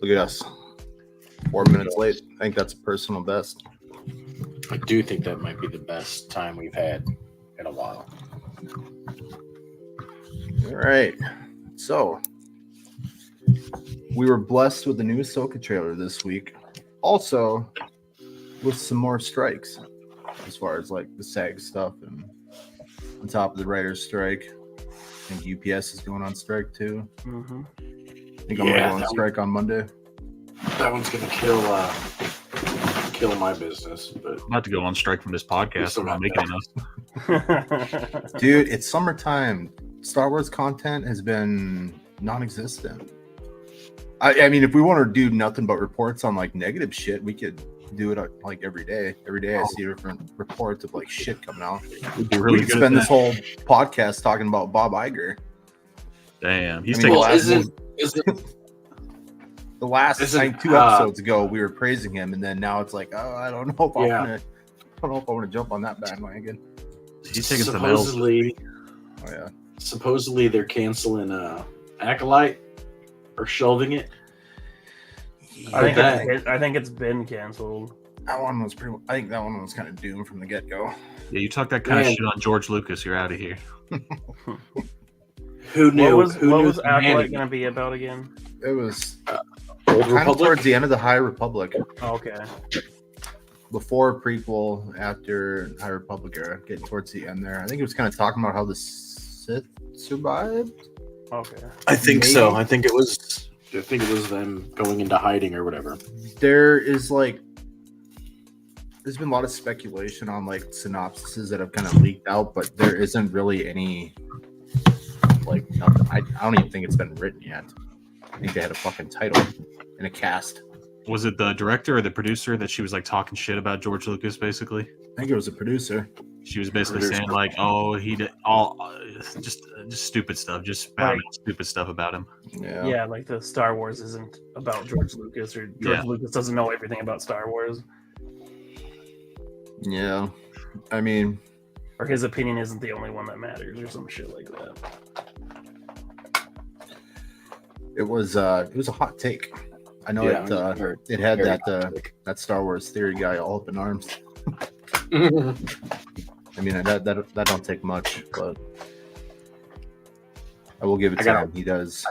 Look at us. 4 minutes late. I think that's a personal best. I do think that might be the best time we've had in a while. All right. So, we were blessed with the new Ahsoka trailer this week. Also, with some more strikes as far as like the SAG stuff and on top of the writer's strike. I think UPS is going on strike too. Mm-hmm. I think I'm going to go on strike on Monday. That one's going to kill my business. But I'm about to go on strike from this podcast. I'm not making enough. Dude, it's summertime. Star Wars content has been non-existent. I mean, if we want to do nothing but reports on like negative shit, we could do it like every day. Every day I see different reports of like shit coming out. We'd be really we could good spend at this whole podcast talking about Bob Iger. Damn, he's I mean, taking the last like, 2 episodes ago we were praising him, and then now it's like, oh, I don't know if I want to jump on that bandwagon. He's taking supposedly, some Oh yeah. Supposedly they're canceling Acolyte or shelving it. I think it's been canceled. That one was pretty. I think that one was kind of doomed from the get go. Yeah, you talk that kind of shit on George Lucas, you're out of here. Who knew? What was Acolyte going to be about again? It was Old kind Republic? of towards the end of the High Republic. Oh, okay. Before prequel, after High Republic era, getting towards the end there. I think it was kind of talking about how the Sith survived. Okay. I think so. I think it was them going into hiding or whatever. There's been a lot of speculation on like synopsises that have kind of leaked out, but there isn't really any like nothing. I don't even think it's been written yet. I think they had a fucking title and a cast. Was it the director or the producer that she was like talking shit about George Lucas basically? I think it was a producer. She was basically saying like, oh, he did all just stupid stuff, just stupid stuff about him. Yeah, like the Star Wars isn't about George Lucas, or George Lucas doesn't know everything about Star Wars. Yeah, I mean, or his opinion isn't the only one that matters, or some shit like that. It was a hot take. I know it had that Star Wars theory guy all up in arms. I mean, that don't take much, but I will give it to him. He does.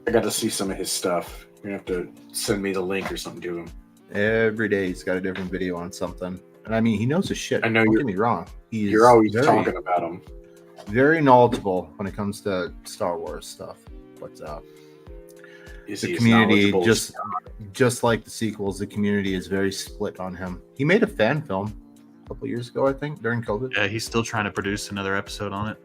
I got to see some of his stuff. You're gonna have to send me the link or something to him. Every day he's got a different video on something, and I mean, he knows his shit. I know. Don't get me wrong. You're always talking about him. Very knowledgeable when it comes to Star Wars stuff, but the community, just like the sequels, the community is very split on him. He made a fan film a couple years ago, I think, during COVID. Yeah, he's still trying to produce another episode on it.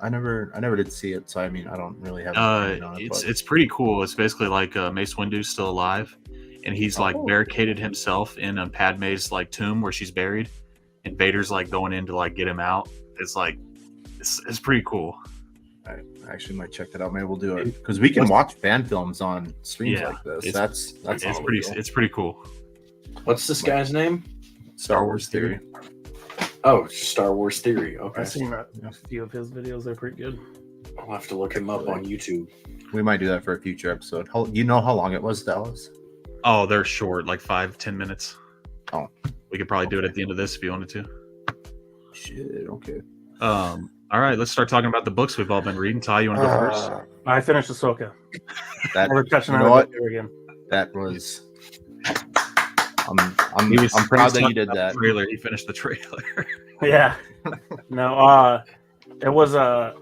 I never did see it, so I mean, I don't really have an opinion on it. It's pretty cool. It's basically like Mace Windu's still alive, and he's like barricaded himself in Padme's like tomb where she's buried, and Vader's like going in to like get him out. It's like it's pretty cool. I actually might check that out. Maybe we'll do it because we can watch fan films on streams like this. It's pretty cool. What's this guy's name? Star Wars Theory. Oh, Star Wars Theory. Okay, I've seen a few of his videos. They're pretty good. I'll have to look him up on YouTube. We might do that for a future episode. You know how long it was, Dallas? Oh, they're short, like 5-10 minutes. Oh, we could probably do it at the end of this if you wanted to. Shit. Okay. All right, let's start talking about the books we've all been reading. Ty, you want to go first? I finished Ahsoka. We're touching on it again. That was. I'm proud that you did that. Trailer. He finished the trailer. Yeah. No. It was I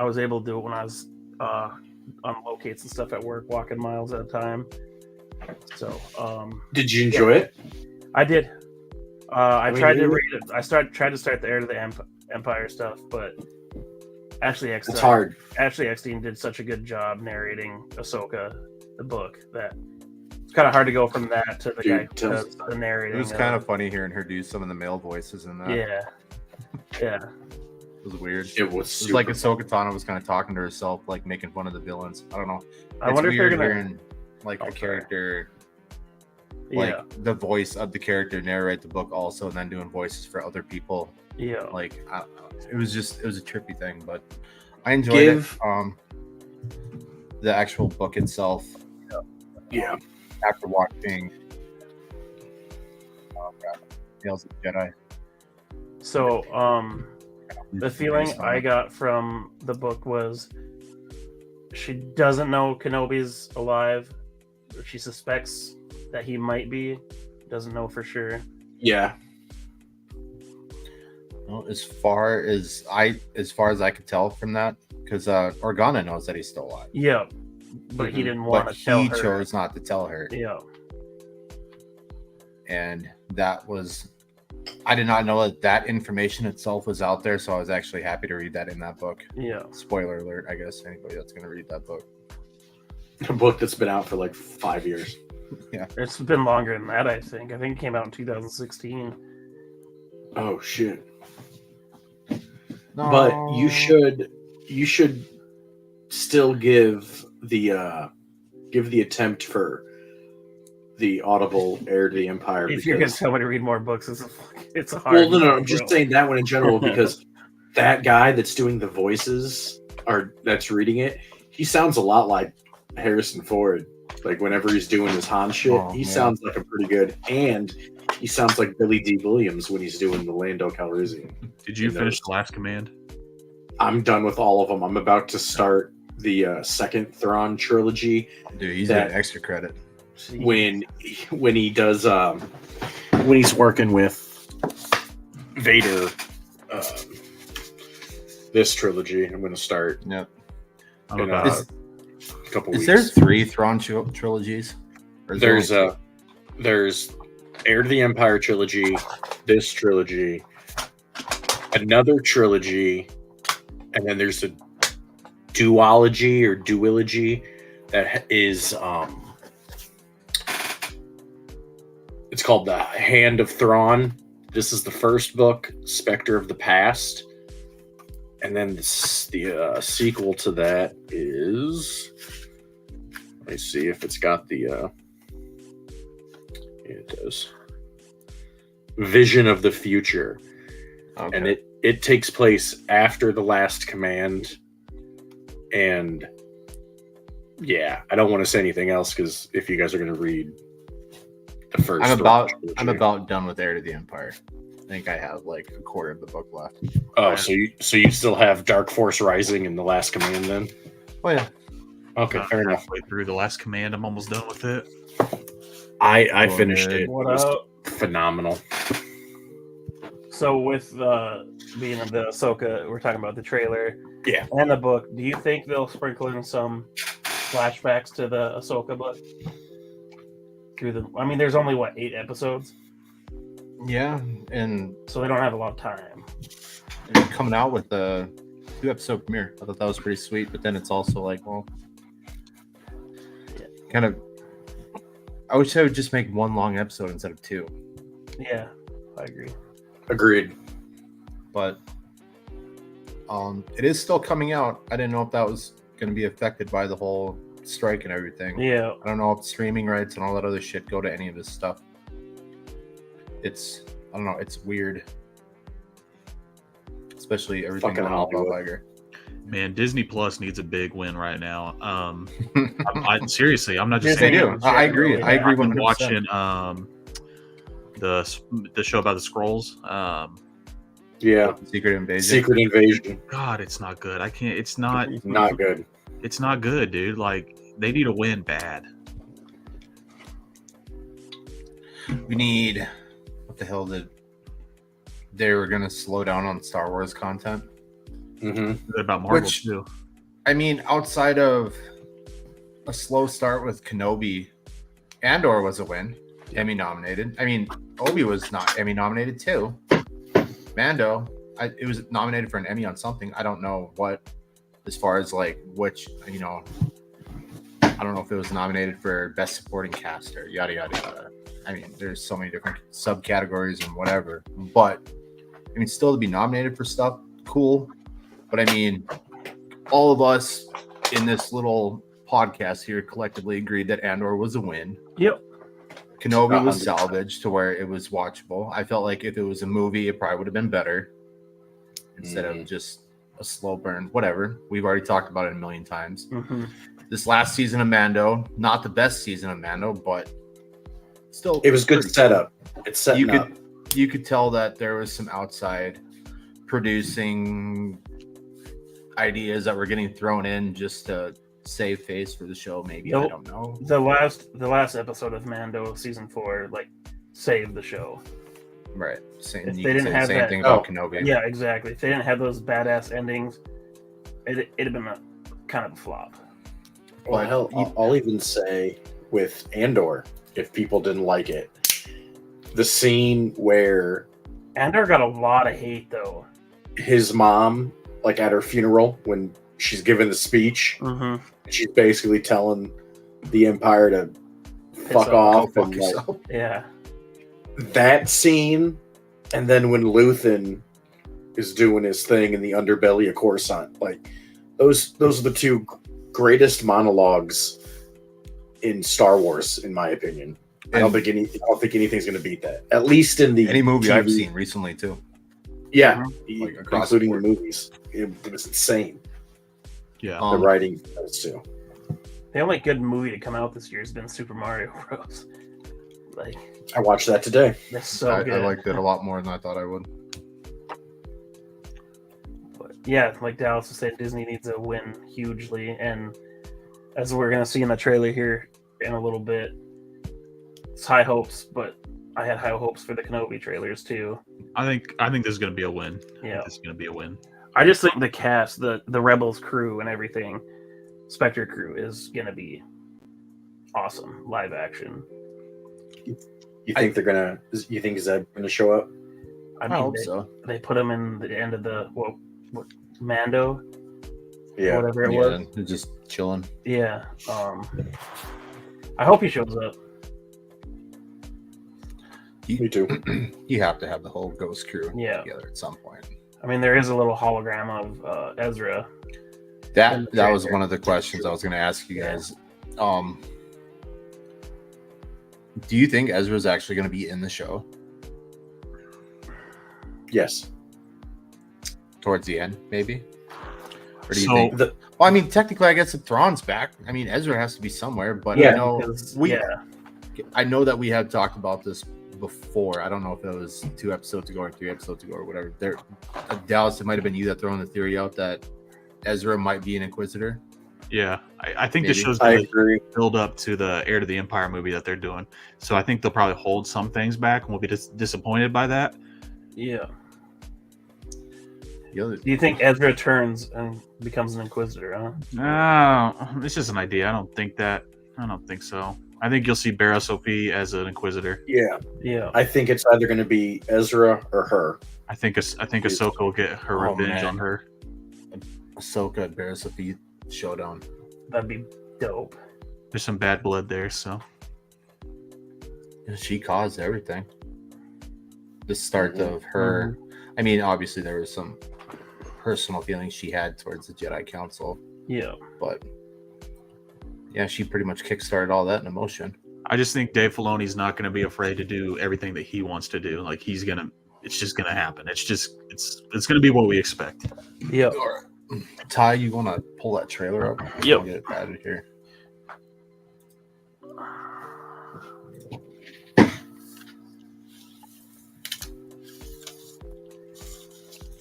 was able to do it when I was on locates and stuff at work, walking miles at a time. So. Did you enjoy it? I did. I tried to read it. I tried to start the Heir to the Empire stuff, but Ashley Eckstein did such a good job narrating Ahsoka, the book, that it's kind of hard to go from that to the guy who does the narrating. It was kind of funny hearing her do some of the male voices in that. Yeah. It was weird. It was like Ahsoka Tano was kind of talking to herself, like making fun of the villains. I don't know. I wonder if they're gonna hearing like a character. Like the voice of the character narrate the book also, and then doing voices for other people. Yeah, like it was a trippy thing, but I enjoyed it. The actual book itself, Yeah. After watching Tales of the Jedi. So, the feeling I got from the book was she doesn't know Kenobi's alive. She suspects that he might be. Doesn't know for sure. Yeah. Well, as far as I could tell from that, because Organa knows that he's still alive. Yeah, but he didn't want to tell her. He chose not to tell her. Yeah. And that was, I did not know that information itself was out there, so I was actually happy to read that in that book. Yeah. Spoiler alert, I guess, anybody that's going to read that book. A book that's been out for like 5 years. Yeah. It's been longer than that, I think. I think it came out in 2016. Oh, shit. No. But you should still give the attempt for the Audible Heir to the Empire. If you're gonna tell me to read more books, it's a hard. Well, no, I'm just saying that one in general because that guy that's doing the voices or that's reading it, he sounds a lot like Harrison Ford. Like whenever he's doing his Han shit, he sounds like a pretty good, and he sounds like Billy D. Williams when he's doing the Lando Calrissian. Did you finish The Last Command? I'm done with all of them. I'm about to start the second Thrawn trilogy. Dude, he's got extra credit. When he does when he's working with Vader, this trilogy I'm going to start. Yep. In a couple weeks. Is there 3 Thrawn trilogies? There's Heir to the Empire trilogy, this trilogy, another trilogy, and then there's a duology or duology that is it's called The Hand of Thrawn. This is the first book, Spectre of the Past. And then the sequel to that is, let me see if it's got the it does. Vision of the Future. Okay. And it takes place after The Last Command. And yeah, I don't want to say anything else because if you guys are going to read the first, I'm about done with Heir to the Empire. I think I have like a quarter of the book left. Oh, so you still have Dark Force Rising and The Last Command then? Oh yeah. Okay, fair enough. Halfway through The Last Command, I'm almost done with it. I finished it. What it was up? Phenomenal. So with being the Ahsoka, we're talking about the trailer, yeah, and the book. Do you think they'll sprinkle in some flashbacks to the Ahsoka book? I mean, there's only 8 episodes. Yeah, and so they don't have a lot of time. And coming out with a 2-episode premiere, I thought that was pretty sweet. But then it's also like, well, kind of. I wish I would just make one long episode instead of 2. Yeah, I agree. Agreed. But it is still coming out. I didn't know if that was going to be affected by the whole strike and everything. Yeah. I don't know if streaming rights and all that other shit go to any of this stuff. I don't know, it's weird. Especially everything fucking Hollywood. Man, Disney Plus needs a big win right now. Seriously, I'm not just saying. They do. I agree. I agree. I've been watching the show about the Skrulls. Yeah, Secret Invasion. God, it's not good. I can't. It's not good. It's not good, dude. Like they need a win bad. We need. What the hell they were going to slow down on Star Wars content? Mm-hmm. About Marvel too. I mean, outside of a slow start with Kenobi, Andor was a win. Emmy nominated. I mean, Obi was not Emmy nominated too. Mando, it was nominated for an Emmy on something. I don't know what, as far as like which, I don't know if it was nominated for Best Supporting Cast or yada yada yada. I mean, there's so many different subcategories and whatever. But I mean, still to be nominated for stuff, cool. But I mean, all of us in this little podcast here collectively agreed that Andor was a win. Yep. Kenobi was salvaged to where it was watchable. I felt like if it was a movie, it probably would have been better instead of just a slow burn. Whatever. We've already talked about it a million times. Mm-hmm. this last season of Mando, not the best season of Mando, but still, it was good setup. It's setting up. You could tell that there was some outside producing ideas that were getting thrown in just to save face for the show. Maybe I don't know. The last episode of Mando season 4 like saved the show. Right. Same thing about Kenobi. Yeah, exactly. If they didn't have those badass endings, it'd have been a kind of a flop. Well, hell, I'll even say with Andor, if people didn't like it, the scene where Andor got a lot of hate though. His mom, like at her funeral, when she's giving the speech, she's basically telling the Empire to fuck off and yeah. That scene, and then when Luthen is doing his thing in the underbelly of Coruscant, like those are the two greatest monologues in Star Wars, in my opinion. I don't think anything's going to beat that. At least in the any movie TV. I've seen recently too. Yeah, like including the movies. It was insane. Yeah, the writing does too. The only good movie to come out this year has been Super Mario Bros. Like, I watched that today. That's so good. I liked it a lot more than I thought I would. But yeah, like Dallas was saying, Disney needs a win hugely, and as we're gonna see in the trailer here in a little bit, it's high hopes. But I had high hopes for the Kenobi trailers too. I think this is gonna be a win. Yeah, it's gonna be a win. I just think the cast, the Rebels crew, and everything, Spectre crew is gonna be awesome live action. You think they're gonna? You think Zeb gonna show up? I hope so. They put him in the end of the what Mando? Yeah, whatever it was. Just chilling. Yeah. I hope he shows up. Me too. You have to have the whole Ghost crew together at some point. I mean, there is a little hologram of Ezra. That was one of the questions I was going to ask you guys. Do you think Ezra's actually going to be in the show? Yes. Towards the end, maybe? Or do you think? Well, I mean, technically, I guess if Thrawn's back, I mean, Ezra has to be somewhere. But I know I know that we had talked about this before. I don't know if it was 2 episodes ago or 3 episodes ago or whatever. Dallas, it might have been you that throwing the theory out that Ezra might be an Inquisitor. Yeah, I think the show's going to build up to the Heir to the Empire movie that they're doing. So I think they'll probably hold some things back, and we'll be disappointed by that. Yeah. Do you think Ezra turns and becomes an Inquisitor? Huh? No, it's just an idea. I don't think so. I think you'll see Barra Sophie as an Inquisitor. Yeah. I think it's either going to be Ezra or her. I think Ahsoka will get her revenge on her. Ahsoka and Barra Sophie showdown. That'd be dope. There's some bad blood there, so she caused everything. The start of her. I mean, obviously there was some personal feelings she had towards the Jedi Council. Yeah, but yeah, she pretty much kickstarted all that in motion. I just think Dave Filoni's not going to be afraid to do everything that he wants to do. Like it's just going to happen. It's going to be what we expect. Yeah. Ty, you want to pull that trailer up? Yep. Get it out of here.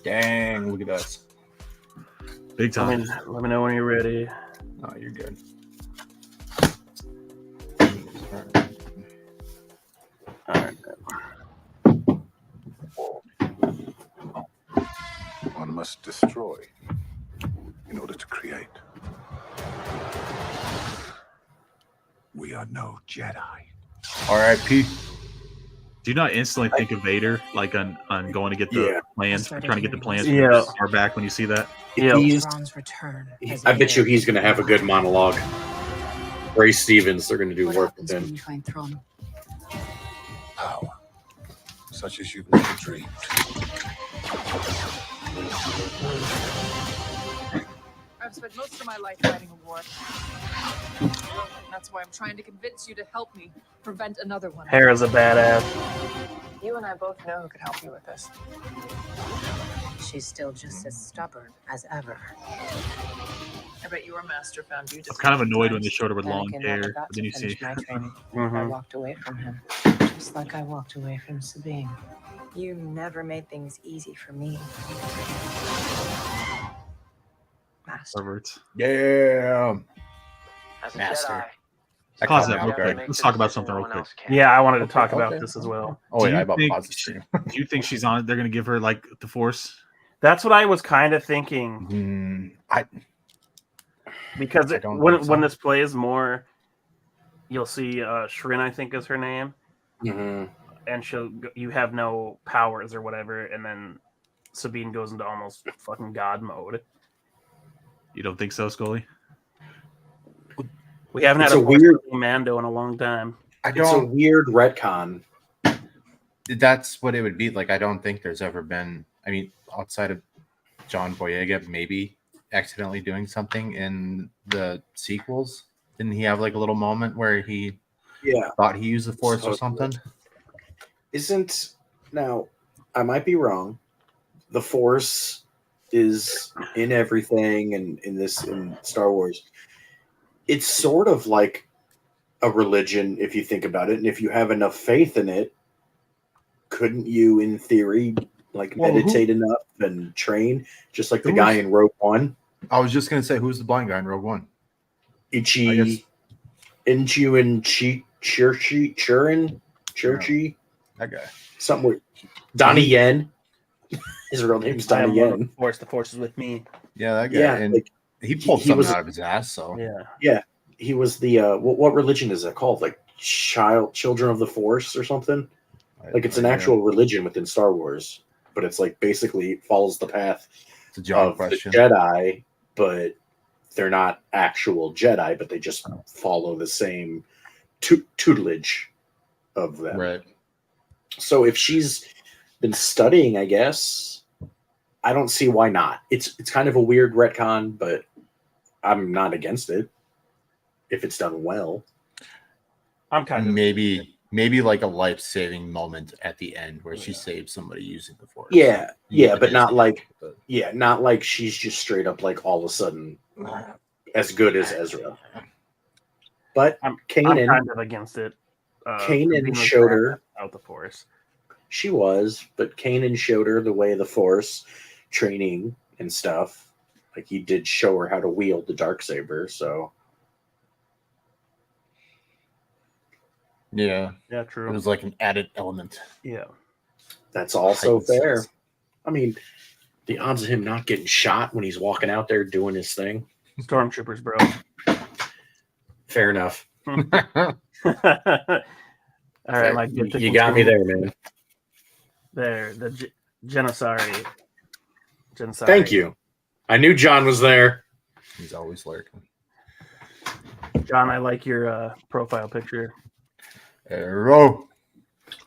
Dang, look at us. Big time. Let me know when you're ready. Oh, you're good. All right. One must destroy in order to create. We are no Jedi. R.I.P. Do you not instantly think of Vader, like on going to get the plans, trying to get the plans far back when you see that? Yeah. I bet you he's going to have a good monologue. Ray Stevens, they're going to do work with him. Power, such as you've never dreamed. I've spent most of my life fighting a war. That's why I'm trying to convince you to help me prevent another one. Hera's a badass. You and I both know who could help you with this. She's still just as stubborn as ever. I bet your master found you. I'm kind of annoyed when they showed her with long Anakin hair. never But got then to you see, finish my training. I Mhm. walked away from him, just like I walked away from Sabine. You never made things easy for me, Master. perverts. Yeah. As a Master. Jedi, That Pause caught me that off real guard. quick. Let's talk about something real quick. Yeah, I wanted to talk Okay, about okay, this as okay. well. Oh wait, Do I you about think pause the stream. Do you think she's on it? They're going to give her like the Force? That's what I was kind of thinking because I don't when think so. when this plays more, you'll see Shrin, I think is her name, Mm-hmm. and you have no powers or whatever, and then Sabine goes into almost fucking god mode. You don't think so, Scully? We haven't It's had a a weird- Mando in a long time. It's a weird retcon. That's what it would be like. I don't think there's ever been. I mean, outside of John Boyega, maybe accidentally doing something in the sequels. Didn't he have like a little moment where he thought he used the Force or something? Isn't now? I might be wrong. The Force is in everything, and in Star Wars, it's sort of like a religion if you think about it, and if you have enough faith in it, couldn't you, in theory, like meditate enough and train, just like the guy in Rogue One? I was just gonna say, who's the blind guy in Rogue One? Inchu and Churchy, that guy. something with Donnie Yen. His real name's Donnie Yen. The Force is with me. Yeah, that guy. Yeah, and like, he pulled he something was- out of his ass. So Yeah. He was the what religion is that called? Like Children of the Force or something? Like it's an actual religion within Star Wars, but it's like basically follows the path It's a John of question. the Jedi, but they're not actual Jedi, but they just follow the same tutelage of them. Right. So if she's been studying, I guess I don't see why not. It's kind of a weird retcon, but I'm not against it if it's done well. I'm kind of maybe like a life-saving moment at the end where she saves somebody using the Force. Yeah, Yeah, but not Disney, like but- not like she's just straight up like all of a sudden as good as Ezra. But I'm Kanan, kind of against it. Kanan Sabine was showed bad her out the Force. she was, but Kanan showed her the way of the Force training and stuff. Like he did show her how to wield the Darksaber, so Yeah, Yeah, true. it was like an added element. Yeah. that's also Heightened fair. sense. I mean, the odds of him not getting shot when he's walking out there doing his thing. Stormtroopers, bro. Fair enough. All right, Mike. You got me there, man. There, the Janissary. Thank you. I knew John was there. He's always lurking. John, I like your profile picture. Arrow.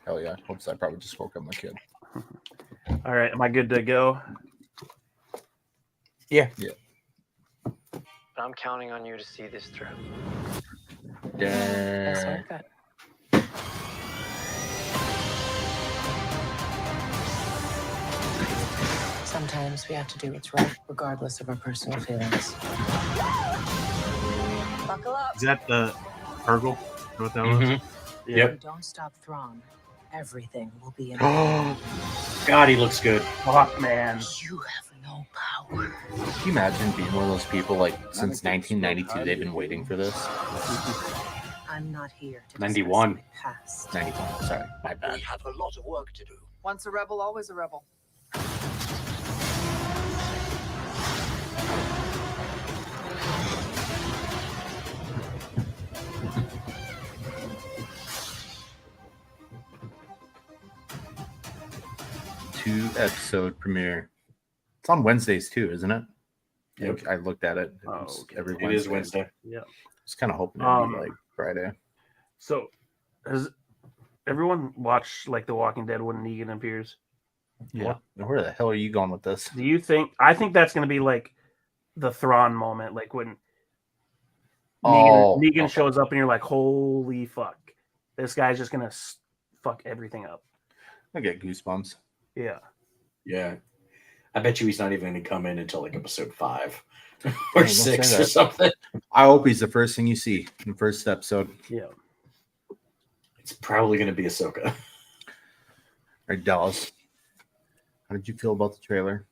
Hell yeah. Oops, I probably just woke up my kid. All right, am I good to go? Yeah. I'm counting on you to see this through. That's Yeah. like that. Sometimes we have to do what's right, regardless of our personal feelings. Buckle up. Is that the Urgle? What that was? Mhm. Yeah. Yep. If we don't stop Thrawn, everything will be in God, he looks good. Fuck, man. You have no power. Can you imagine being one of those people like since 1992 they've been waiting for this? I'm not here to 91. discuss my past. 95. Sorry, my bad. have a lot of work to do. Once a rebel, always a rebel. Two-episode premiere. It's on Wednesdays too, isn't it? Yep. I looked at it. Oh, It's okay. every It is Wednesday. Yeah. I was kind of hoping it'd be like Friday. So, has everyone watched like The Walking Dead when Negan appears? Yeah. Where the hell are you going with this? Do you think? I think that's going to be like the Thrawn moment, like when Negan okay. shows up and you're like, "Holy fuck, this guy's just going to fuck everything up." I get goosebumps. Yeah. Yeah. I bet you he's not even going to come in until like episode 5 or 6 or something. I hope he's the first thing you see in the first episode. Yeah. It's probably going to be Ahsoka. All right, Dallas. How did you feel about the trailer?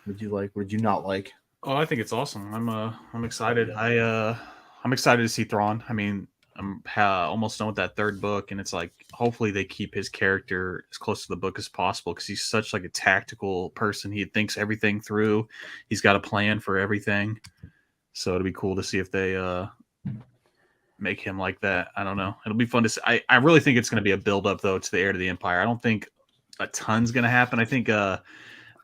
What did you like? What did you not like? Oh, I think it's awesome. I'm excited. I'm excited to see Thrawn. I mean, I'm almost done with that third book, and it's like hopefully they keep his character as close to the book as possible because he's such like a tactical person. He thinks everything through. He's got a plan for everything. So it'll be cool to see if they make him like that. I don't know. It'll be fun to see. I really think it's going to be a build up though to the heir to the Empire. I don't think a ton's going to happen. I think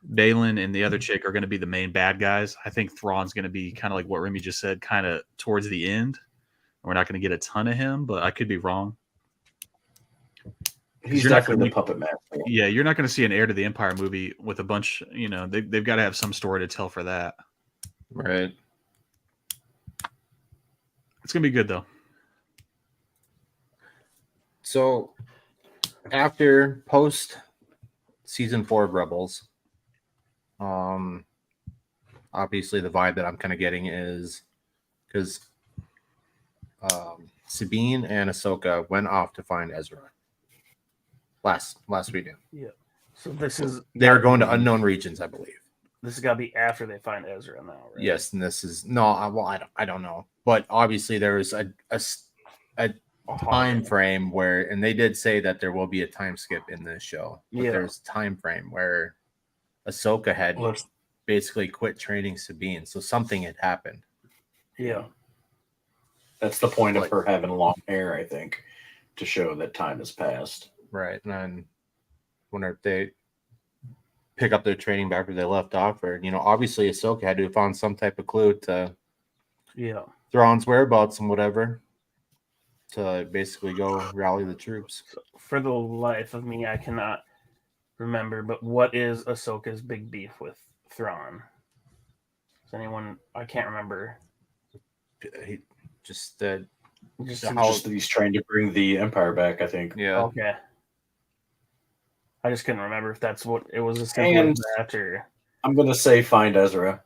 Balin and the other chick are going to be the main bad guys. I think Thrawn's going to be kind of like what Remy just said, kind of towards the end. We're not going to get a ton of him, but I could be wrong. He's definitely the puppet master. Yeah, you're not going to see an Heir to the Empire movie with a bunch. You know, they've got to have some story to tell for that. Right. It's going to be good though. So, after post season 4 of Rebels, obviously the vibe that I'm kind of getting is because Sabine and Ahsoka went off to find Ezra last weekend. Yeah. So this is they're going to unknown regions, I believe. This has got to be after they find Ezra now, right? Yes, and this is I don't know, but obviously there is a time frame where, and they did say that there will be a time skip in this show. But there's a time frame where Ahsoka had basically quit training Sabine, so something had happened. Yeah, that's the point of her having long hair, I think, to show that time has passed. Right, and then wonder if they pick up their training back where they left off, or obviously Ahsoka had to have found some type of clue to Thrawn's whereabouts and whatever to basically go rally the troops. For the life of me, I cannot remember, but what is Ahsoka's big beef with Thrawn? Is anyone? I can't remember. Just that he's trying to bring the Empire back, I think. Yeah. Okay. I just couldn't remember if that's what it was. As simple as that, or I'm gonna say find Ezra.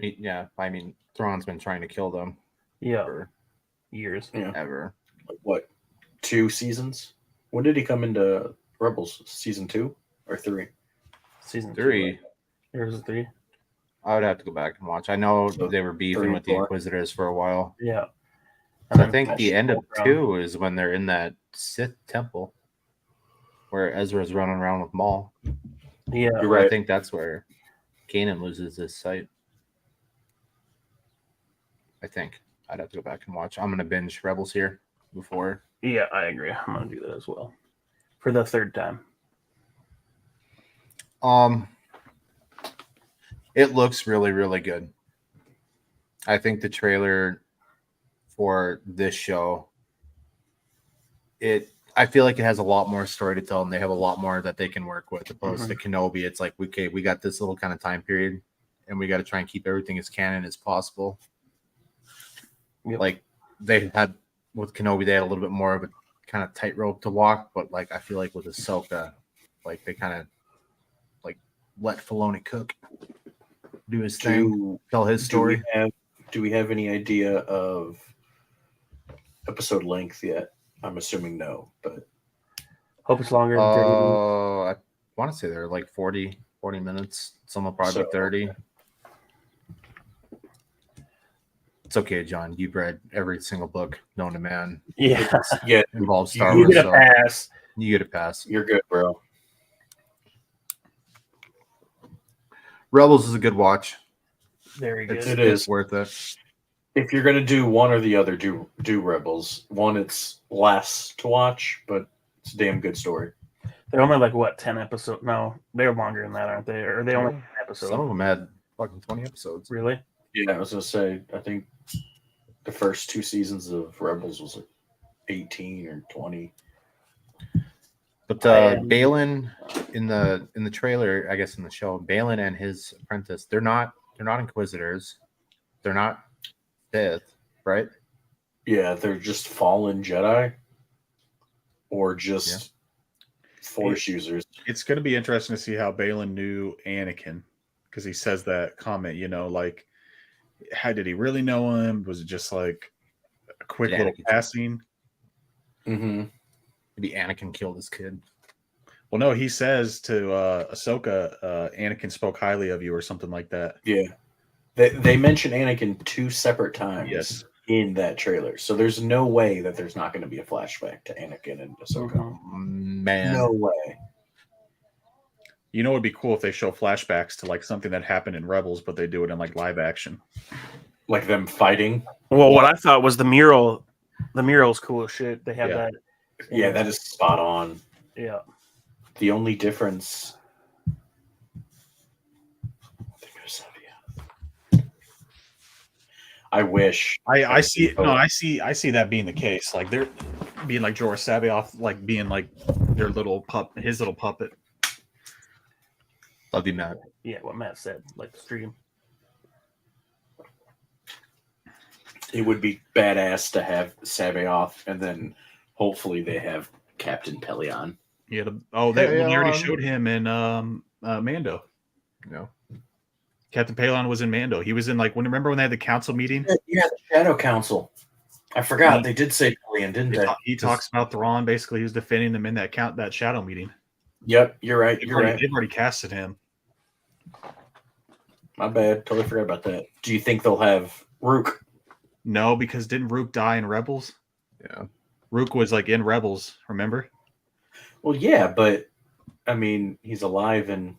Yeah, I mean Thrawn's been trying to kill them. For years. Yeah. Ever. Like what? 2 seasons? When did he come into Rebels? Season 2 or 3? Season 3. Or was it 3? I would have to go back and watch. I know they were beefing with the Inquisitors for a while. Yeah. And I think the end of 2 is when they're in that Sith temple where Ezra's running around with Maul. Yeah. You're right. I think that's where Kanan loses his sight. I think. I'd have to go back and watch. I'm going to binge Rebels here before. Yeah, I agree. I'm going to do that as well. For the 3rd time. It looks really, really good. I think the trailer for this show, I feel like it has a lot more story to tell, and they have a lot more that they can work with. Opposed to Kenobi, it's like, okay, we got this little kind of time period, and we got to try and keep everything as canon as possible. Yep. Like they had with Kenobi, they had a little bit more of a kind of tightrope to walk, but like I feel like with Ahsoka, like they kind of like let Filoni cook, do his thing, tell his story. Do we have any idea of episode length yet? I'm assuming no, but hope it's longer than 30 minutes. I want to say they're like 40 minutes. Some will probably be 30. It's okay, John. You've read every single book known to man. Yeah. Involves Star Wars. You get a pass. You get a pass. You're good, bro. Rebels is a good watch. Very good. It is worth it. If you're gonna do one or the other, do Rebels. One, it's less to watch, but it's a damn good story. They're only like what 10 episodes? No, they're longer than that, aren't they? Or are they only 10 episodes? Some of them had fucking 20 episodes. Really? Yeah, I was gonna say. I think the first 2 seasons of Rebels was like 18 or 20. But Balin in the trailer, I guess in the show, Balin and his apprentice, they're not Inquisitors, they're not Sith, right? Yeah, they're just fallen Jedi, or just Force users. It's going to be interesting to see how Balin knew Anakin, because he says that comment. Like, how did he really know him? Was it just like a quick little passing? Mm-hmm. Maybe Anakin killed his kid. Well, no, he says to Ahsoka, Anakin spoke highly of you or something like that. Yeah. They mention Anakin 2 separate times. Yes. In that trailer. So there's no way that there's not going to be a flashback to Anakin and Ahsoka. Man. No way. It would be cool if they show flashbacks to like something that happened in Rebels, but they do it in like live action. Like them fighting? Well, what I thought was the mural. The mural's cool as shit. They have that. Yeah, that is spot on. Yeah. The only difference... I wish. I see that being the case. Like they're being like Jorah Sabaoth, like being like their his little puppet. Love you, Matt. Yeah, what Matt said, like the stream. It would be badass to have Sabaoth, and then hopefully they have Captain Pelion. Yeah. They already showed him in Mando. No. Captain Pelion was in Mando. He was in remember when they had the council meeting? Yeah, the Shadow Council. I forgot they did say Pelion, didn't they? He talks about Thrawn. Basically, he was defending them in that shadow meeting. Yep, you're right. They've already casted him. My bad. Totally forgot about that. Do you think they'll have Rook? No, because didn't Rook die in Rebels? Yeah. Rook was like in Rebels, remember? Well, yeah, but I mean, he's alive in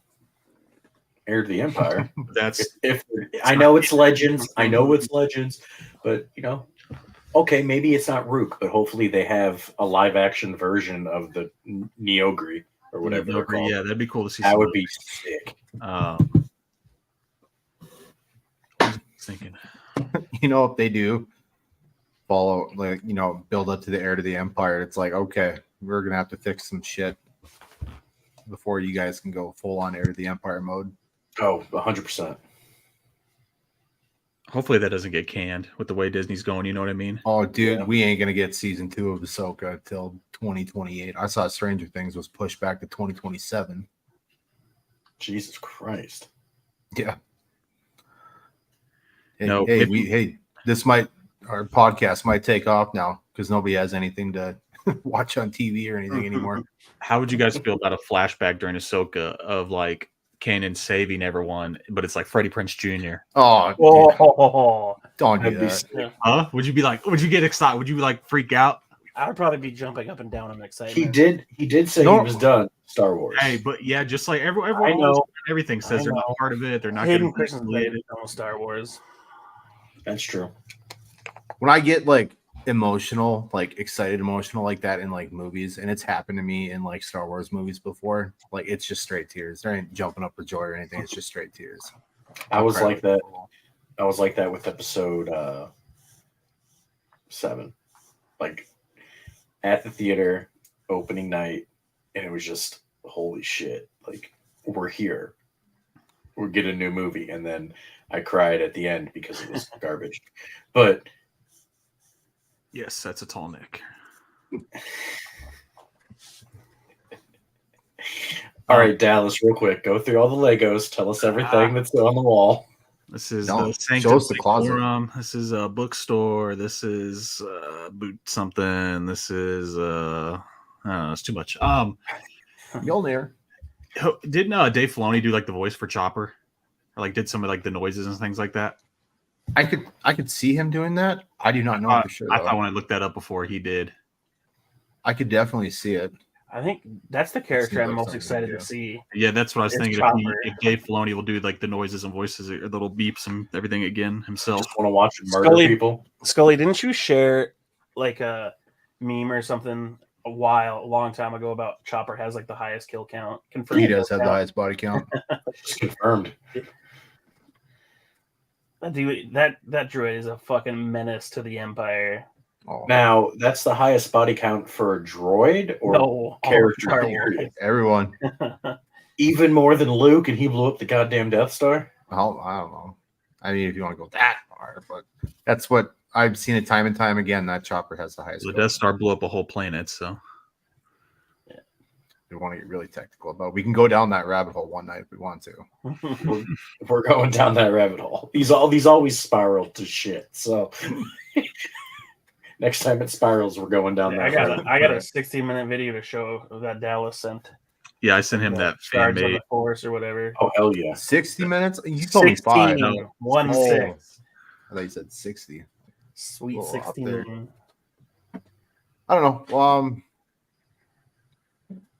Heir to the Empire. if I know it's Legends. I know it's Legends, but okay, maybe it's not Rook, but hopefully they have a live action version of the Neogri or whatever they're called. Yeah, that'd be cool to see. That would be sick. I was thinking, if they do follow, build up to the Heir to the Empire, it's like, okay, we're gonna have to fix some shit before you guys can go full on Heir to the Empire mode. Oh, 100%. Hopefully that doesn't get canned with the way Disney's going. You know what I mean? Oh, dude, we ain't gonna get season 2 of Ahsoka until 2028. I saw Stranger Things was pushed back to 2027. Jesus Christ. Yeah. Hey, our podcast might take off now because nobody has anything to watch on TV or anything anymore. How would you guys feel about a flashback during Ahsoka of like Kanan saving everyone, but it's like Freddie Prinze Jr.? Don't do that. Huh? Would you get excited? Would you freak out? I would probably be jumping up and down in excitement. He did say he was done Star Wars. Hey, but yeah, just like everyone, I know. Everything says they're not part of it. They're not Hayden getting Christensen on Star Wars. That's true. When I get emotional, excited emotional like that in movies, and it's happened to me in Star Wars movies before, it's just straight tears. There ain't jumping up with joy or anything. It's just straight tears. I was like that. I was like that with episode 7. At the theater, opening night, and it was just holy shit. We're here. We're getting a new movie, and then I cried at the end because it was garbage. But yes, that's a tall neck. All right, Dallas, real quick, go through all the Legos. Tell us everything that's on the wall. This is No, the show us the closet. Sanctum. This is a bookstore. This is boot something. This is I don't know, it's too much. Mjolnir. Didn't Dave Filoni do the voice for Chopper? Or did some of the noises and things like that? I could see him doing that. I do not know for sure. I thought when I looked that up before he did. I could definitely see it. I think that's the character I'm most excited to see. Yeah, that's what I was It's thinking. Chopper. If Dave Filoni will do the noises and voices or little beeps and everything again himself. Just want to watch him murder people. Scully, didn't you share a meme or something a long time ago about Chopper has the highest kill count? Confirmed. He does have the highest body count. Just confirmed. That dude, that droid is a fucking menace to the Empire. Oh. Now, that's the highest body count for a droid or character period? Everyone. Even more than Luke, and he blew up the goddamn Death Star? I don't know. I mean, if you want to go that far, but that's what I've seen it time and time again. That Chopper has the highest. The Death Star blew up a whole planet, so. we want to get really technical about. We can go down that rabbit hole one night if we want to. We're going down that rabbit hole. These always spiral to shit. So next time it spirals, we're going down that. I got a 16-minute video to show that Dallas sent. Yeah, I sent him that fan Charge on the made. Force or whatever. Oh hell yeah! 60 minutes? You told me 5. No, 1 Oh. 6. I thought you said 60. Sweet Little out 16. I don't know.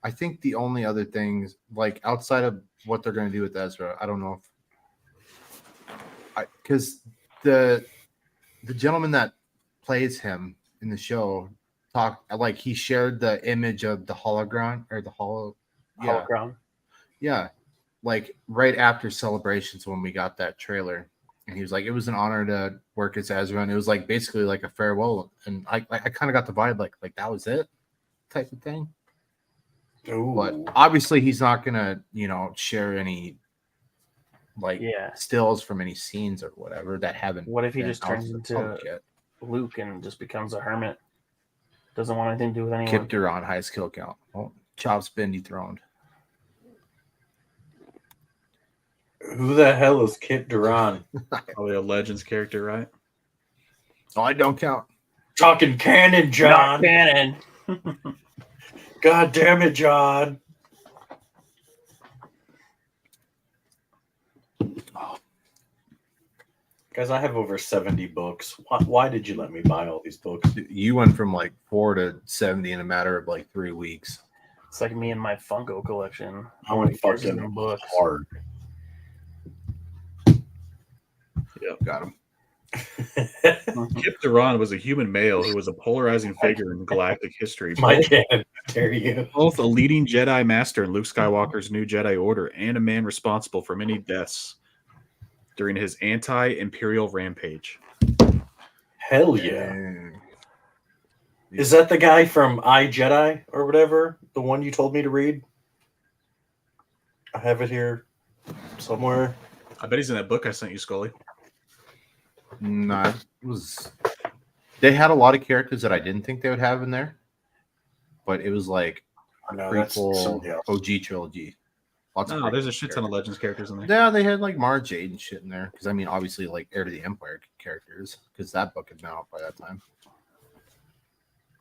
I think the only other things, like outside of what they're going to do with Ezra, I don't know if because the gentleman that plays him in the show he shared the image of the hologram or the Holocron. Yeah, like right after Celebrations when we got that trailer, and he was like, "It was an honor to work as Ezra," and it was like basically like a farewell, and I kind of got the vibe like that was it, type of thing. Ooh. But obviously, he's not gonna share any stills from any scenes or whatever that haven't. What if he been just out turns to the into public yet. Luke and just becomes a hermit? Doesn't want anything to do with anyone. Kip Duran, highest kill count. Well, Chop's been dethroned. Who the hell is Kip Duran? Probably a Legends character, right? Oh, I don't count. Talking canon, John. Not canon. God damn it, John. Oh. Guys, I have over 70 books. Why did you let me buy all these books? You went from like 4 to 70 in a matter of like 3 weeks. It's like me and my Funko collection. I went fucking books. hard. Yep, got him. Kip Duran was a human male who was a polarizing figure in galactic history. My dad, dare you. Both a leading Jedi Master in Luke Skywalker's New Jedi Order and a man responsible for many deaths during his anti-imperial rampage. Hell yeah. Is that the guy from I, Jedi or whatever? The one you told me to read? I have it here somewhere. I bet he's in that book I sent you, Scully. No, they had a lot of characters that I didn't think they would have in there, but it was like prequel OG trilogy. There's a shit ton of Legends characters in there. Yeah, they had like Mara Jade and shit in there because I mean, obviously, like Heir to the Empire characters because that book had been out by that time.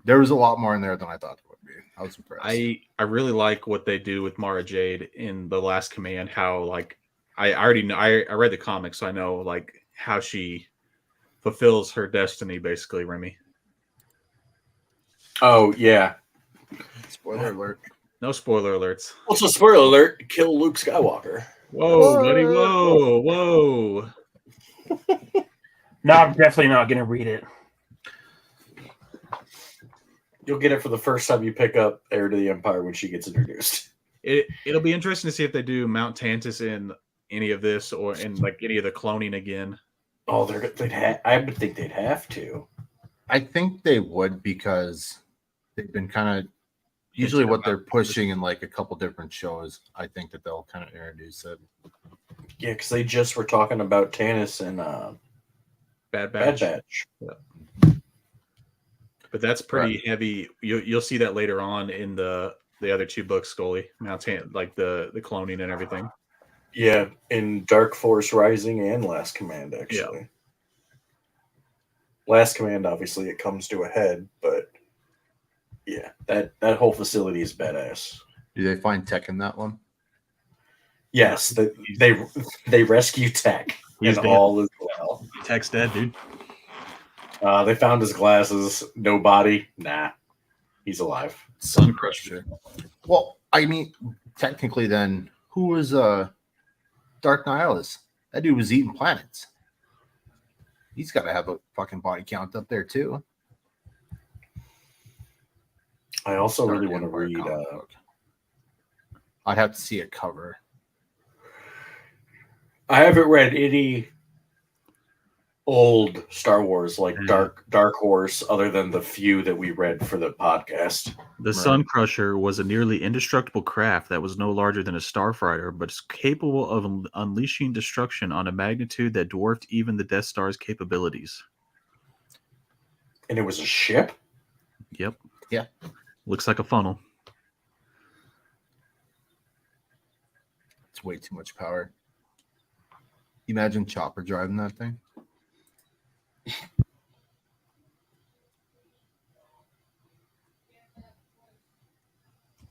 There was a lot more in there than I thought there would be. I was impressed. I really like what they do with Mara Jade in The Last Command. How like I already know. I read the comics, so I know like how she fulfills her destiny, basically, Remy. Oh, yeah. Spoiler alert. No spoiler alerts. Also, spoiler alert, kill Luke Skywalker. Whoa, buddy, whoa. No, I'm definitely not going to read it. You'll get it for the first time you pick up Heir to the Empire when she gets introduced. It'll be interesting to see if they do Mount Tantus in any of this or in like any of the cloning again. Oh, I would think they'd have to. I think they would because they've been kind of usually what they're pushing in like a couple different shows. I think that they'll kind of introduce it. Yeah, because they just were talking about Tannis and Bad Batch. Yeah. But that's pretty heavy. You'll see that later on in the other 2 books, Scully. Like the cloning and everything. Yeah, in Dark Force Rising and Last Command, actually. Yeah. Last Command, obviously, it comes to a head, but yeah, that whole facility is badass. Do they find Tech in that one? Yes, they rescue Tech. He's and dead. All is well. Tech's dead, dude. They found his glasses. No body. Nah, he's alive. Sun Crusher. Well, I mean, technically, then who was Dark Nihilus? That dude was eating planets. He's got to have a fucking body count up there too. I also really want to read. I'd have to see a cover. I haven't read any old Star Wars like Dark Horse, other than the few that we read for the podcast. The Sun Crusher was a nearly indestructible craft that was no larger than a starfighter, but is capable of unleashing destruction on a magnitude that dwarfed even the Death Star's capabilities. And it was a ship? Yep. Yeah. Looks like a funnel. It's way too much power. Imagine Chopper driving that thing.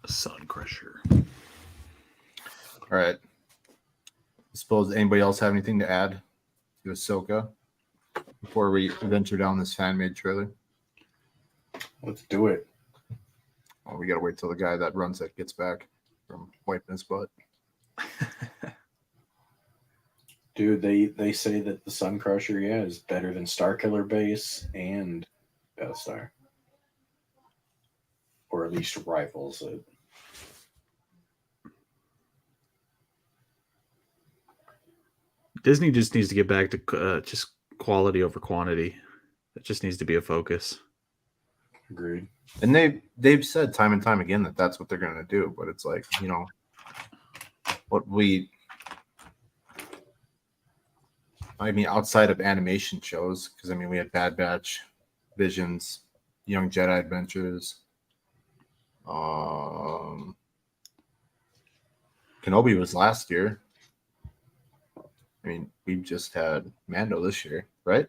Sun Crusher. All right. I suppose anybody else have anything to add to Ahsoka before we venture down this fan-made trailer? Let's do it. Oh, we gotta wait till the guy that runs it gets back from wiping his butt. Dude, they say that the Sun Crusher, is better than Starkiller Base and Death Star. Or at least rivals it. Disney just needs to get back to just quality over quantity. That just needs to be a focus. Agreed. And they've said time and time again that that's what they're going to do. But it's like, outside of animation shows, because we had Bad Batch, Visions, Young Jedi Adventures. Kenobi was last year. We've just had Mando this year, right?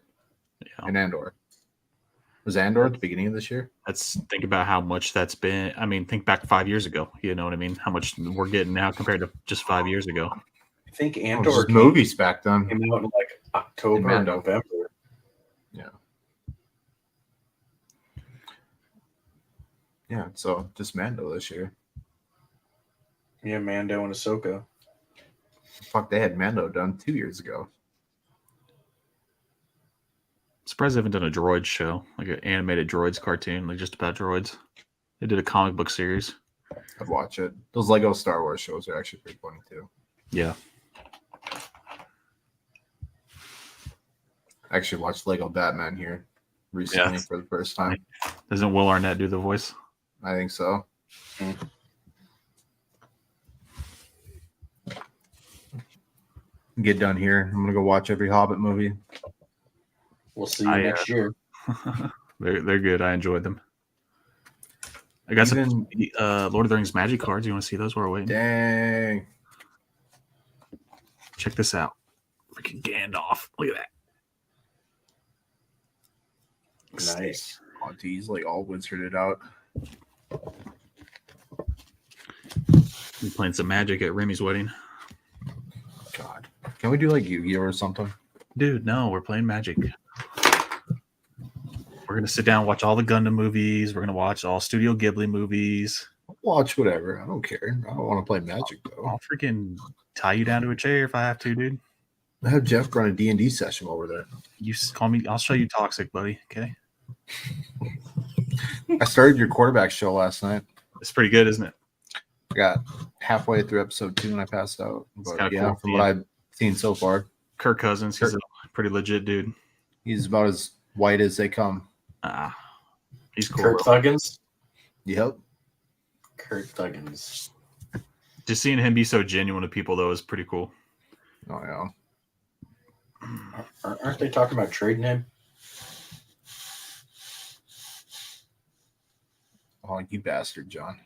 Yeah. And Andor. Was Andor at the beginning of this year? Think about how much that's been. Think back 5 years ago. You know what I mean? How much we're getting now compared to just 5 years ago. I think Andor movies back then came out in like October or November. Yeah. Yeah, so just Mando this year. Yeah, Mando and Ahsoka. Fuck, they had Mando done 2 years ago. Surprised they haven't done a droid show, like an animated droids cartoon, like just about droids. They did a comic book series. I'd watch it. Those Lego Star Wars shows are actually pretty funny too. Yeah. I actually watched Lego Batman here recently for the first time. Doesn't Will Arnett do the voice? I think so. Get done here. I'm gonna go watch every Hobbit movie. We'll see you next year. They're good. I enjoyed them. I got some Lord of the Rings magic cards. You want to see those while we're waiting? Dang. Check this out. Freaking Gandalf. Look at that. Nice. Oh, he's like all wizarded out. We playing some Magic at Remy's wedding. God. Can we do like Yu-Gi-Oh or something? Dude, no, we're playing Magic. We're going to sit down and watch all the Gundam movies. We're going to watch all Studio Ghibli movies. Watch whatever. I don't care. I don't want to play Magic, though. I'll freaking tie you down to a chair if I have to, dude. I have Jeff run a D&D session while we're there. You call me. I'll show you Toxic, buddy. Okay? I started your quarterback show last night. It's pretty good, isn't it? I got halfway through episode 2 and I passed out. But yeah, cool. from what I've seen so far. Kirk Cousins, he's a pretty legit dude. He's about as white as they come. He's cool. Kirk Thuggins? Yep. Kirk Thuggins. Just seeing him be so genuine to people, though, is pretty cool. Oh, yeah. Aren't they talking about trading him? Oh, you bastard, John.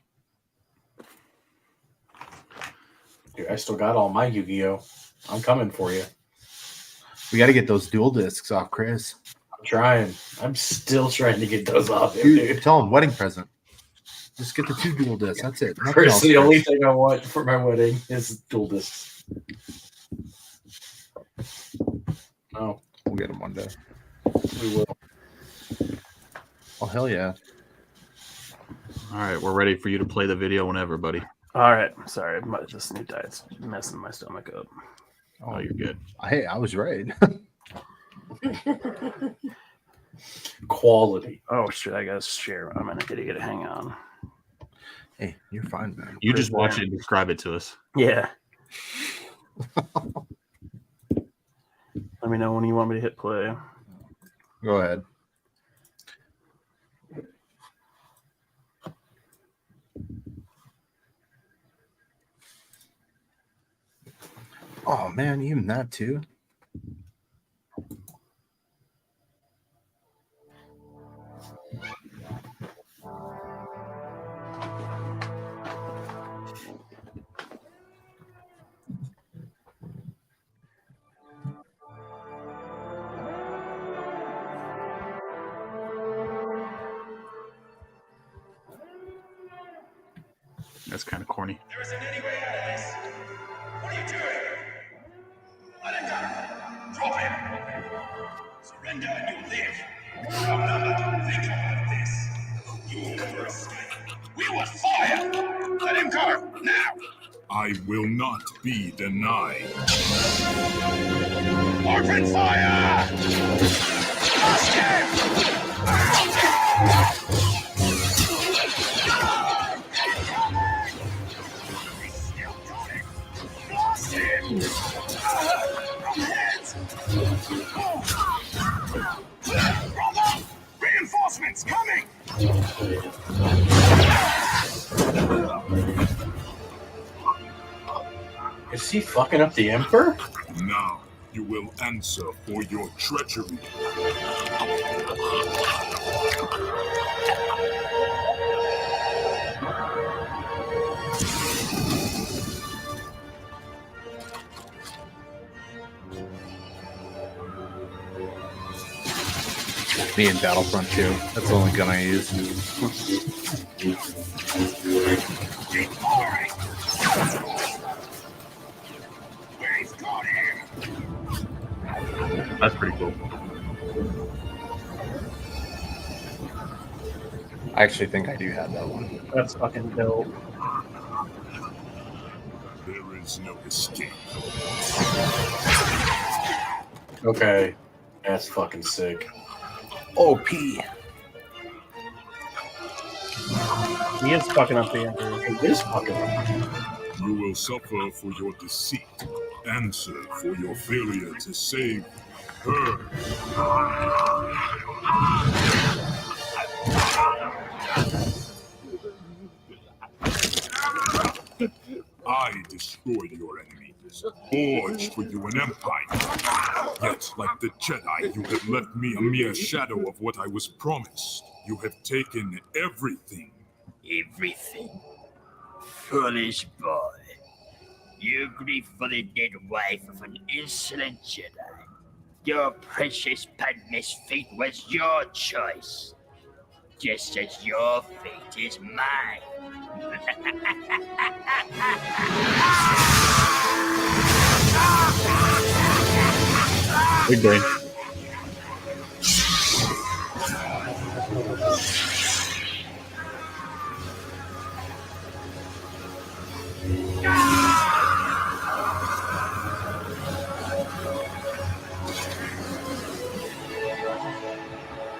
Dude, I still got all my Yu-Gi-Oh! I'm coming for you. We got to get those dual discs off Chris. I'm trying. I'm still trying to get those off him, Dude. Tell him, wedding present. Just get the 2 dual discs. That's it. Chris, the only thing I want for my wedding is dual discs. Oh. We'll get them one day. We will. Oh, hell yeah. All right, we're ready for you to play the video whenever, buddy. All right. Sorry, this new diet's messing my stomach up. Oh, you're good. Hey, I was right. Quality. Oh, shit. I got to share. I'm an idiot. Hang on. Hey, you're fine, man. You just watch it and describe it to us. Yeah. Let me know when you want me to hit play. Go ahead. Oh, man, even that too. That's kind of corny. There isn't any way out of this. What are you doing? Let him go. Drop him. Surrender and you'll live. You're outnumbered. Think about this. You will never escape. We will fire. Let him go now. I will not be denied. Open fire! Blast him! He's still going! Blast him! Brother! Reinforcements coming! Is he fucking up the Emperor? Now you will answer for your treachery. Me in Battlefront 2. That's the only gun I use. That's pretty cool. I actually think I do have that one. That's fucking dope. There is no escape. Okay. That's fucking sick. OP. He is fucking up the Emperor. He is fucking up. You will suffer for your deceit. Answer for your failure to save her. I destroyed your enemies, forged for you an empire. Yet, like the Jedi, you have left me a mere shadow of what I was promised. You have taken everything. Everything. Foolish boy. You grieve for the dead wife of an insolent Jedi. Your precious Padme's fate was your choice. Just as your fate is mine. Big brain.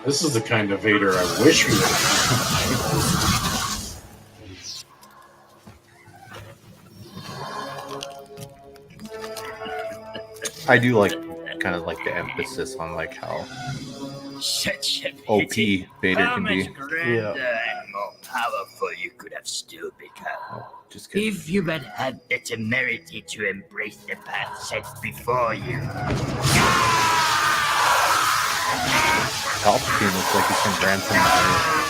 This is the kind of Vader I wish we had. I do like kind of like the emphasis on like how Such a OP pity. Vader How can much be. grander and more powerful you could have still become. Oh, just kidding. If you had had the temerity to embrace the path set before you. Palpatine looks like he's from Grandson Fire.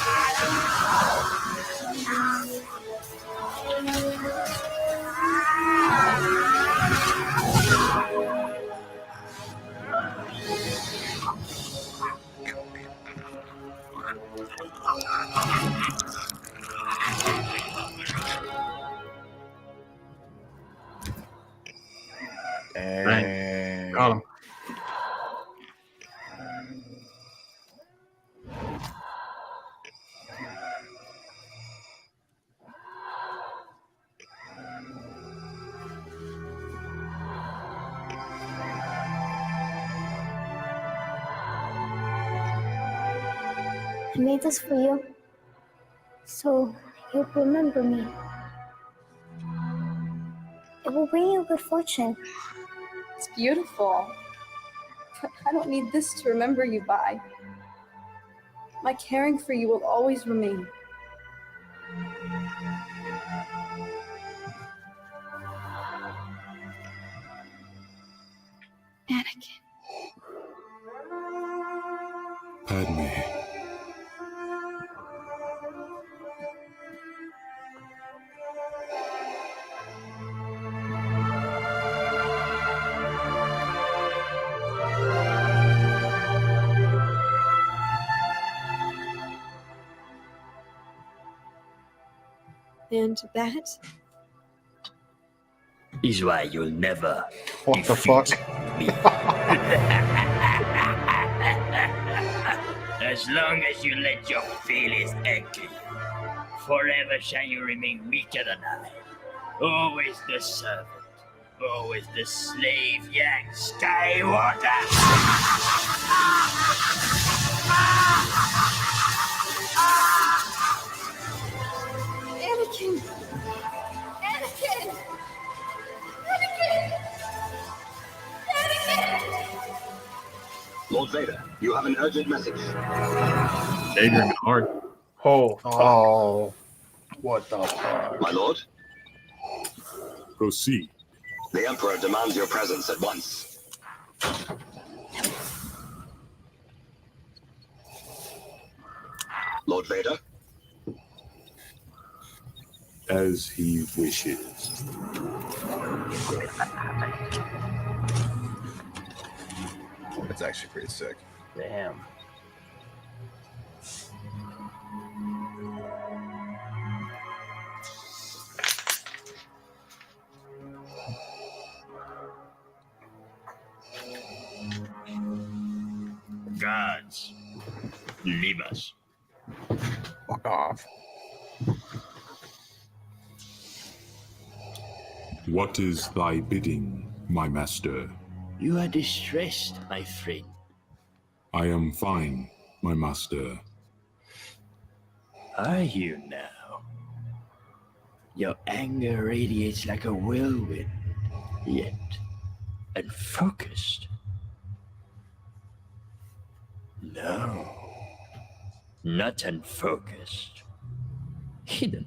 Dang. Got him. I made this for you, so you'll remember me. It will bring you good fortune. It's beautiful, but I don't need this to remember you by. My caring for you will always remain. Anakin. Padme. And that is why you'll never What the fuck? me. As long as you let your feelings anchor you, forever shall you remain weaker than I. Always the servant, always the slave, young Skywalker. Anakin! Anakin! Anakin! Anakin! Lord Vader, you have an urgent message. Vader and hard. Oh, what the fuck? My lord, Proceed. the Emperor demands your presence at once. Lord Vader? As he wishes. That's actually pretty sick. Damn. Gods, leave us. Fuck off. What is thy bidding, my master? You are distressed, my friend. I am fine, my master. Are you now? Your anger radiates like a whirlwind, yet unfocused. No, not unfocused. Hidden.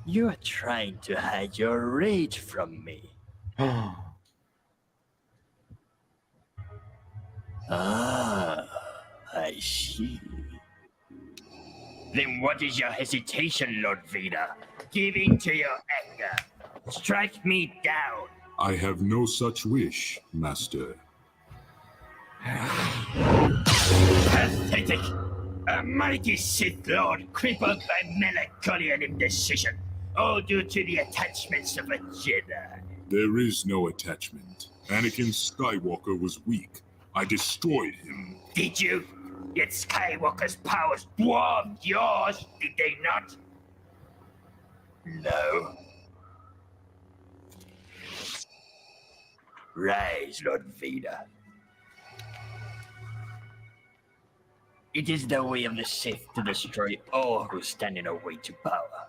You are trying to hide your rage from me. Ah, I see. Then what is your hesitation, Lord Vader? Give in to your anger. Strike me down. I have no such wish, master. Pathetic! A mighty Sith Lord crippled by melancholy and indecision, all due to the attachments of a Jedi. There is no attachment. Anakin Skywalker was weak. I destroyed him. Did you? Yet Skywalker's powers dwarfed yours, did they not? No. Rise, Lord Vader. It is the way of the Sith to destroy all who stand in our way to power.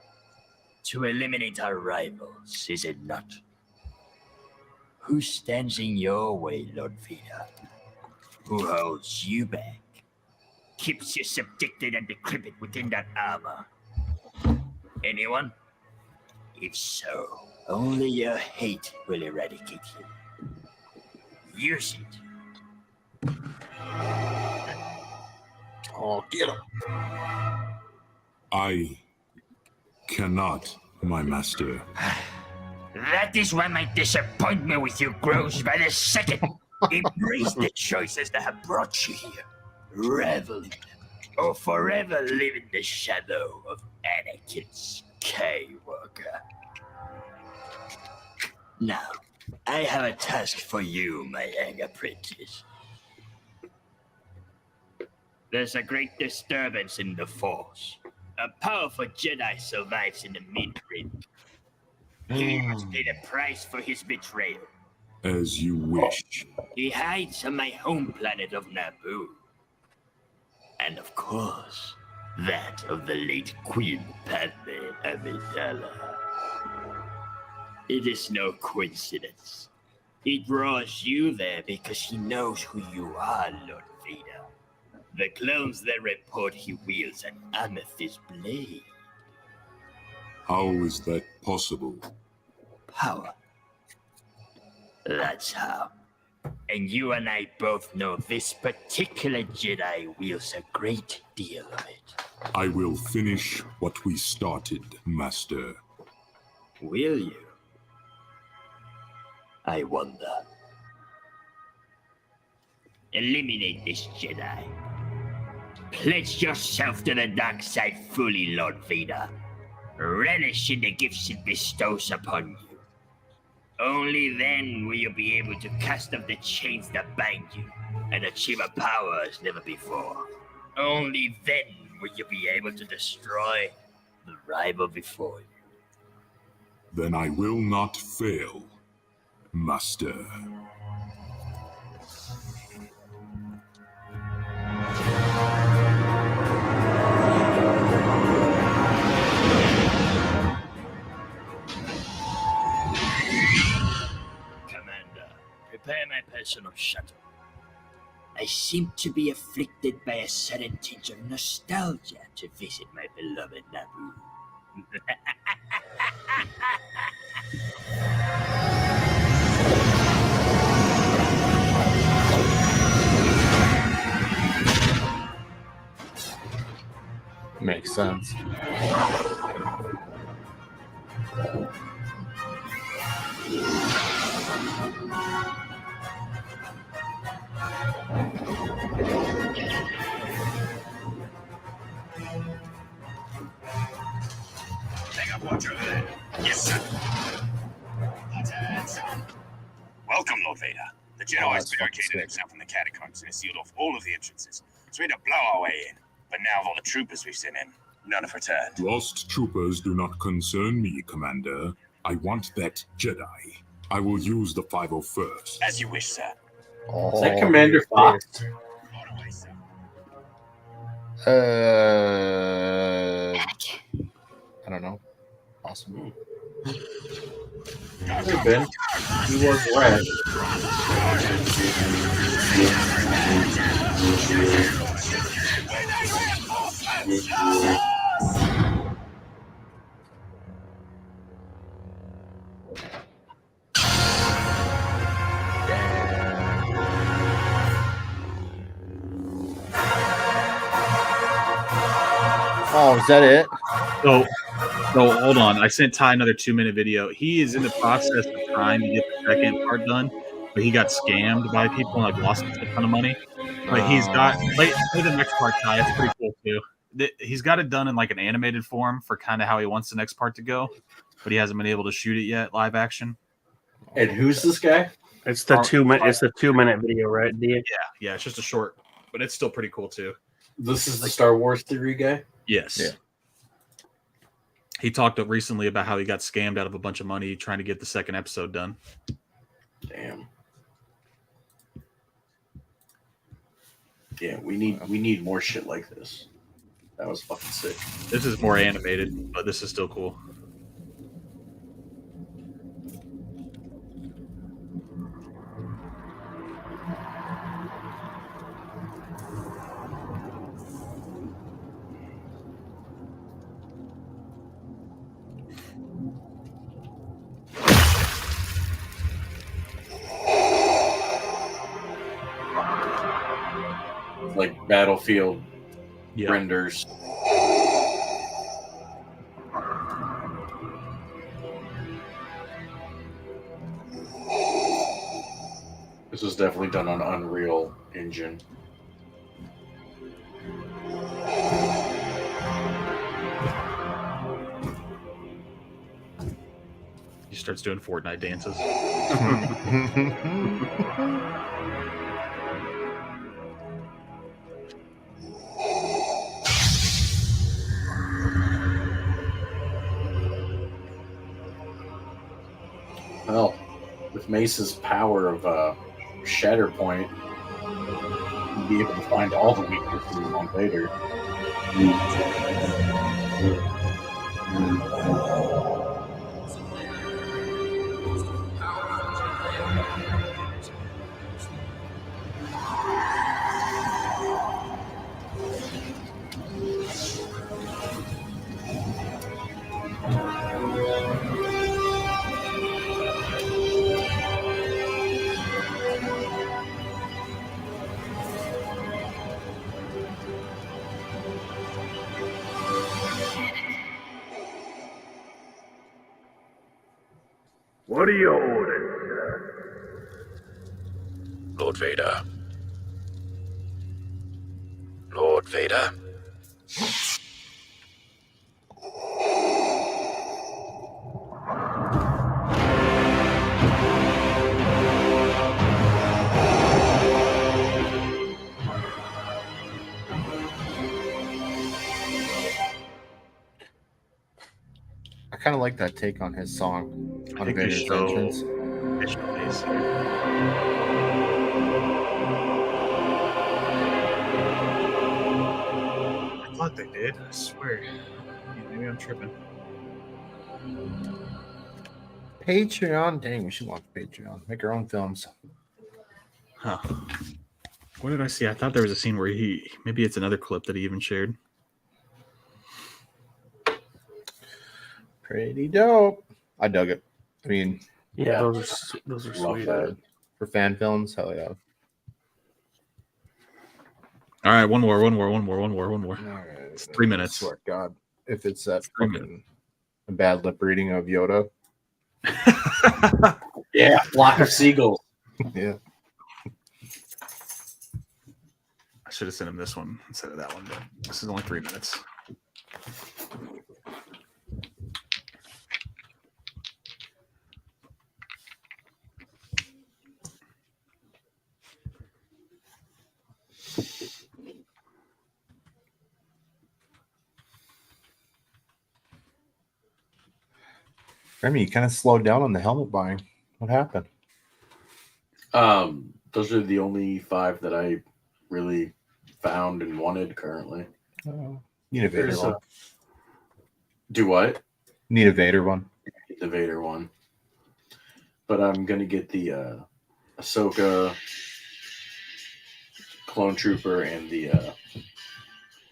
To eliminate our rivals, is it not? Who stands in your way, Lord Vader? Who holds you back? Keeps you subjected and decrepit within that armor? Anyone? If so, only your hate will eradicate him. Use it. Oh, get him. I cannot, my master. That is why my disappointment with you grows by the second. Embrace the choices that have brought you here. Revel in them, or forever live in the shadow of Anakin Skywalker. Now, I have a task for you, my young apprentice. There's a great disturbance in the Force. A powerful Jedi survives in the mid-rim. He must pay the price for his betrayal. As you wish. He hides on my home planet of Naboo. And of course, that of the late Queen Padme Amidala. It is no coincidence. He draws you there because he knows who you are, Lord Vader. The clones that report he wields an amethyst blade. How is that possible? Power. That's how. And you and I both know this particular Jedi wields a great deal of it. I will finish what we started, master. Will you? I wonder. Eliminate this Jedi. Pledge yourself to the dark side fully, Lord Vader. Relish in the gifts it bestows upon you. Only then will you be able to cast off the chains that bind you and achieve a power as never before. Only then will you be able to destroy the rival before you. Then I will not fail, Master. Commander, prepare my personal shuttle. I seem to be afflicted by a sudden tinge of nostalgia to visit my beloved Naboo. Makes sense. Take up what you heard. Yes, sir. Welcome, Lord Vader. The Jedi has barricaded himself in the catacombs and has sealed off all of the entrances, so we had to blow our way in. But now with all the troopers we've sent in, none have returned. Lost troopers do not concern me, Commander. I want that Jedi. I will use the 501st. As you wish, sir. Is that Commander Fox? I don't know. Awesome. Could have been. He was red. Oh, is that it? So hold on. I sent Ty another 2-minute video. He is in the process of trying to get the second part done, but he got scammed by people and like lost a ton of money. But he's got play the next part, Ty. It's pretty cool too. He's got it done in like an animated form for kind of how he wants the next part to go, but he hasn't been able to shoot it yet live action. And who's this guy? It's the 2-minute. It's the 2-minute video, right? Yeah. It's just a short, but it's still pretty cool too. This is the Star Wars theory guy? Yes. Yeah. He talked recently about how he got scammed out of a bunch of money trying to get the second episode done. Damn. Yeah, we need more shit like this. That was fucking sick. This is more animated, but this is still cool. Like Battlefield renders. This was definitely done on Unreal Engine. He starts doing Fortnite dances. Well, with Mace's power of Shatterpoint, you'd be able to find all the weaknesses on Vader. What are your orders, sir? Lord Vader. Lord Lord Vader. I kind of like that take on his song on Vader's entrance. I thought they did. I swear. Maybe I'm tripping. Patreon. Dang, we should launch Patreon. Make our own films. Huh. What did I see? I thought there was a scene where maybe it's another clip that he even shared. Pretty dope. I dug it. I mean, yeah, those are sweet. For fan films, hell yeah. All right, one more. All right, it's 3 minutes. I swear to God, if it's that fucking a bad lip reading of Yoda. Yeah, flock of seagulls. Yeah. I should have sent him this one instead of that one, but this is only 3 minutes. Remy, you kind of slowed down on the helmet buying. What happened? Those are the only 5 that I really found and wanted currently. Need a Vader one. Do what? Need a Vader one. The Vader one. But I'm gonna get the Ahsoka, Clone Trooper, and the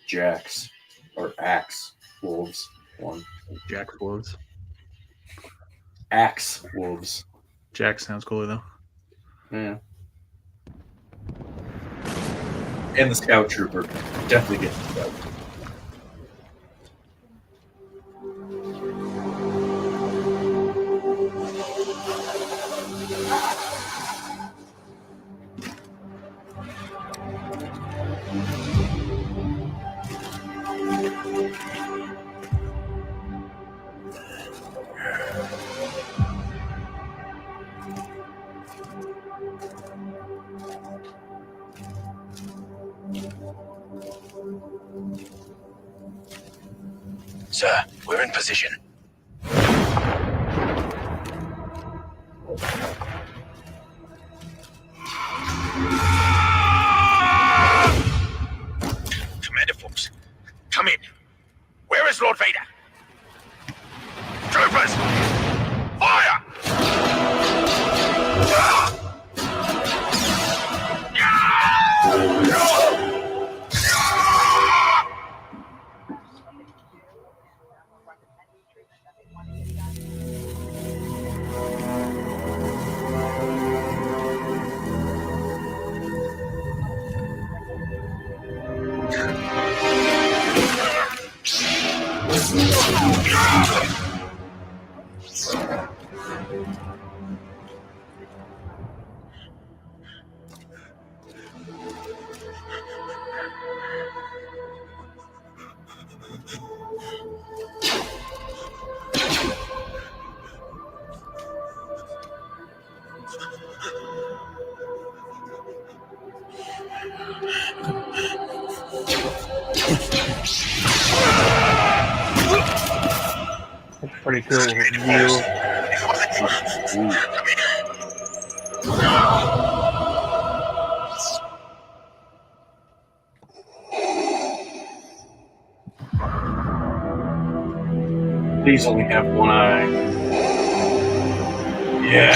Jax or Axe Wolves one. Jax Wolves. Axe Wolves. Jax sounds cooler though. Yeah. And the Scout Trooper. Definitely get the Scout Trooper. Sir, we're in position. Commander Fuchs, come in. Where is Lord Vader? Troopers, fire! Pretty cool view. These only have one eye. Yeah.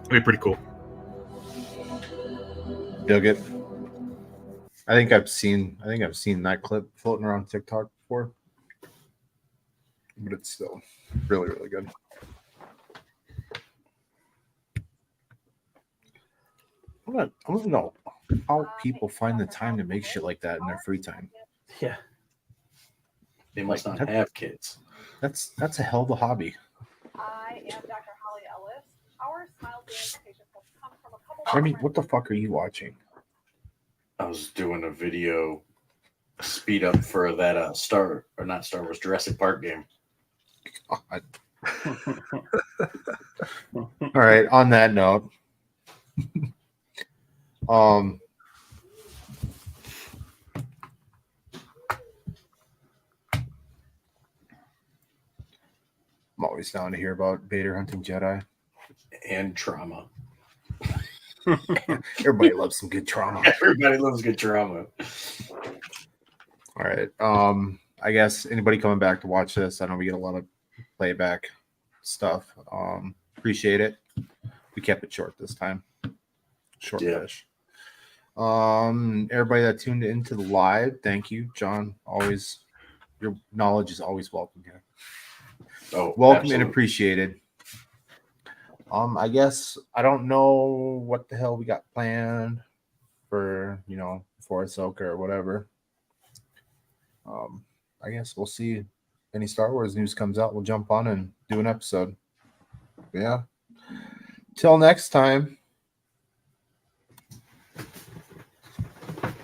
It'd be pretty cool. Dug it. I think I've seen that clip floating around TikTok before. But it's still really, really good. I don't know. how people find the time to make shit like that in their free time. Yeah. They must not have kids. That's a hell of a hobby. I am Dr. Holly Ellis. Our smile patients will come from a couple. I mean, what the fuck are you watching? I was doing a video speed up for that Star Wars Jurassic Park game. God. All right. On that note, I'm always down to hear about Vader hunting Jedi and trauma. Everybody loves some good trauma. Everybody loves good trauma. All right. I guess anybody coming back to watch this, I know we get a lot of playback stuff. Appreciate it. We kept it short this time. Short-ish. Everybody that tuned into the live, thank you, John. Always, your knowledge is always welcome here. Oh, welcome absolutely. and appreciated. I guess I don't know what the hell we got planned for, for Ahsoka or whatever. I guess we'll see if any Star Wars news comes out. We'll jump on and do an episode. Yeah. Till next time.